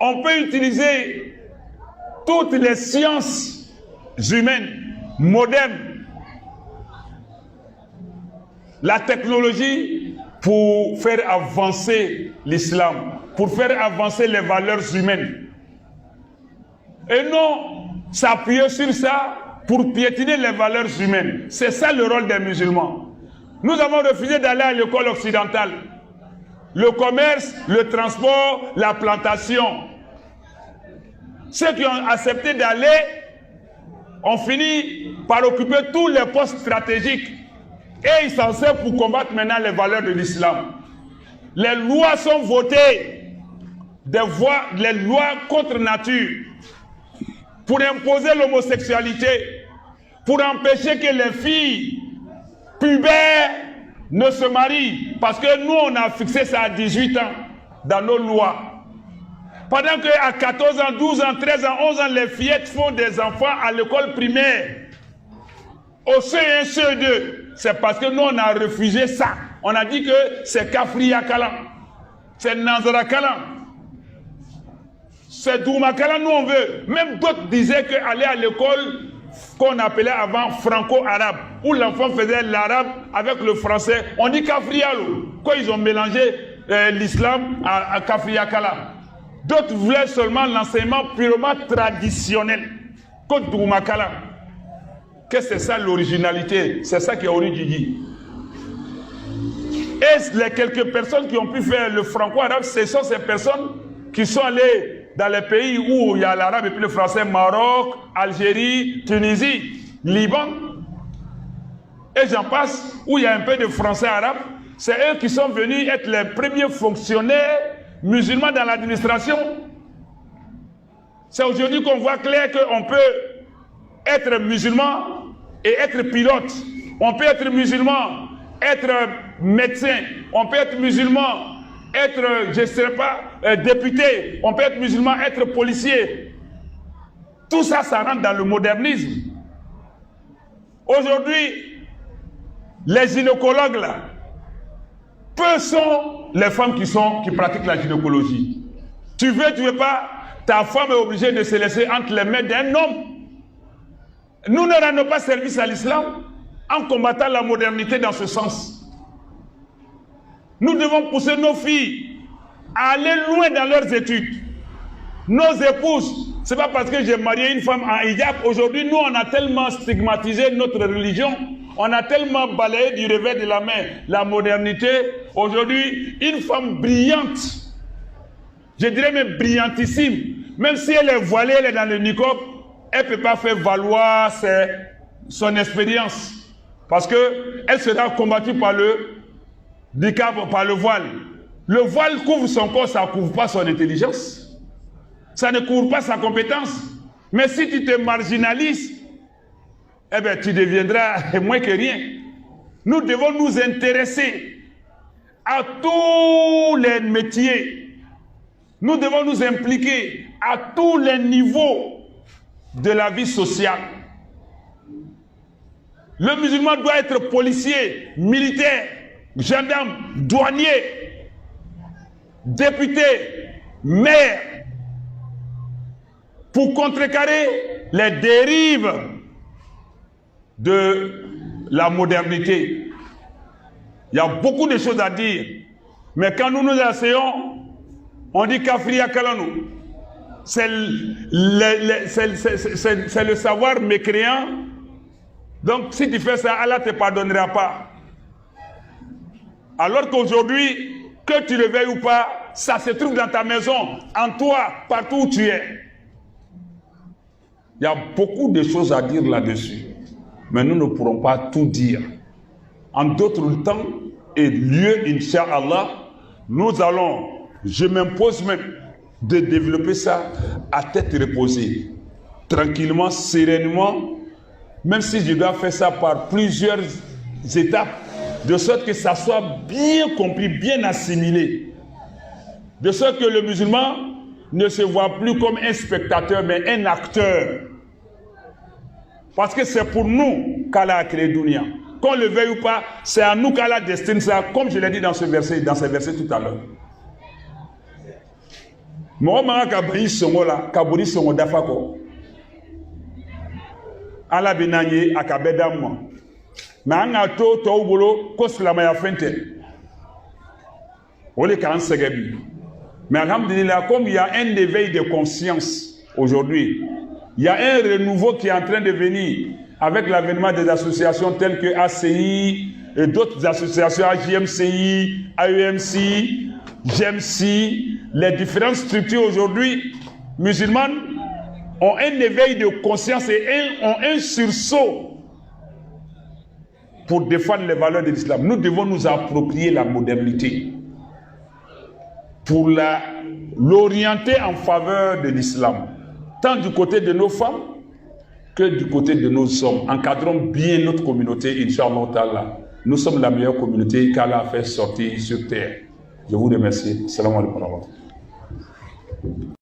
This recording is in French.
On peut utiliser toutes les sciences humaines modernes, la technologie pour faire avancer l'islam, pour faire avancer les valeurs humaines. Et non s'appuyer sur ça pour piétiner les valeurs humaines. C'est ça le rôle des musulmans. Nous avons refusé d'aller à l'école occidentale. Le commerce, le transport, la plantation. Ceux qui ont accepté d'aller ont fini par occuper tous les postes stratégiques. Et ils s'en servent pour combattre maintenant les valeurs de l'islam. Les lois sont votées, les lois contre nature, pour imposer l'homosexualité, pour empêcher que les filles pubères ne se marient. Parce que nous, on a fixé ça à 18 ans dans nos lois. Pendant qu'à 14 ans, 12 ans, 13 ans, 11 ans, les fillettes font des enfants à l'école primaire. Au CE1, CE2. C'est parce que nous, on a refusé ça. On a dit que c'est Kafriya Kalam. C'est Nazara Kalam. C'est Douma Kalam, nous on veut. Même d'autres disaient qu'aller à l'école qu'on appelait avant franco-arabe, où l'enfant faisait l'arabe avec le français, on dit Kafriya. Quand ils ont mélangé l'islam à Kafriya Kalam. D'autres voulaient seulement l'enseignement purement traditionnel. Comme Douma Kalam. Qu'est-ce que c'est ça l'originalité? C'est ça qui est Origigi. Et les quelques personnes qui ont pu faire le franco-arabe, ce sont ces personnes qui sont allées dans les pays où il y a l'arabe et puis le français, Maroc, Algérie, Tunisie, Liban, et j'en passe, où il y a un peu de français-arabe. C'est eux qui sont venus être les premiers fonctionnaires musulmans dans l'administration. C'est aujourd'hui qu'on voit clair qu'on peut être musulman et être pilote. On peut être musulman, être médecin. On peut être musulman, être, je ne sais pas, député. On peut être musulman, être policier. Tout ça, ça rentre dans le modernisme. Aujourd'hui, les gynécologues là, peu sont les femmes qui pratiquent la gynécologie. Tu veux pas, ta femme est obligée de se laisser entre les mains d'un homme. Nous ne rendons pas service à l'islam en combattant la modernité dans ce sens. Nous devons pousser nos filles à aller loin dans leurs études. Nos épouses, ce n'est pas parce que j'ai marié une femme en hijab. Aujourd'hui, nous, on a tellement stigmatisé notre religion, on a tellement balayé du revers de la main la modernité. Aujourd'hui, une femme brillante, je dirais même brillantissime, même si elle est voilée, elle est dans le niqab, elle ne peut pas faire valoir son expérience. Parce qu'elle sera combattue par le niqab, par le voile. Le voile couvre son corps, ça ne couvre pas son intelligence. Ça ne couvre pas sa compétence. Mais si tu te marginalises, eh bien, tu deviendras moins que rien. Nous devons nous intéresser à tous les métiers. Nous devons nous impliquer à tous les niveaux de la vie sociale. Le musulman doit être policier, militaire, gendarme, douanier, député, maire, pour contrecarrer les dérives de la modernité. Il y a beaucoup de choses à dire, mais quand nous nous asseyons, on dit Kafriya Kalanou. C'est le savoir mécréant. Donc si tu fais ça, Allah ne te pardonnera pas. Alors qu'aujourd'hui, que tu le veuilles ou pas, ça se trouve dans ta maison, en toi, partout où tu es. Il y a beaucoup de choses à dire là-dessus. Mais nous ne pourrons pas tout dire. En d'autres temps et lieux, Inch'Allah, nous allons, je m'impose même, de développer ça à tête reposée, tranquillement, sereinement, même si je dois faire ça par plusieurs étapes, de sorte que ça soit bien compris, bien assimilé, de sorte que le musulman ne se voit plus comme un spectateur, mais un acteur. Parce que c'est pour nous qu'Allah a créé Dunya. Qu'on le veuille ou pas, c'est à nous qu'Allah destine ça, comme je l'ai dit dans ce verset tout à l'heure. Mɔgɔ man kan ka ban i sɔngɔ la ka boli sɔngɔ dafa kɔ. Ala bɛ n'an ye a ka bɛɛ d'an ma. Mais an ka to tɔw bolo ko silamɛya fɛn tɛ. O de k'an sɛgɛn bi. Mais alhamdulillah, comme il y a un éveil de conscience aujourd'hui, il y a un renouveau qui est en train de venir avec l'avènement des associations telles que ACI et d'autres associations, AJMCI, AEMC, GEMC, les différentes structures aujourd'hui musulmanes ont un éveil de conscience et ont un sursaut pour défendre les valeurs de l'islam. Nous devons nous approprier la modernité pour l'orienter en faveur de l'islam, tant du côté de nos femmes que du côté de nos hommes. Encadrons bien notre communauté, Inch'Allah Ta'ala. Nous sommes la meilleure communauté qu'Allah a fait sortir sur terre. Je vous remercie. Salam alaikum.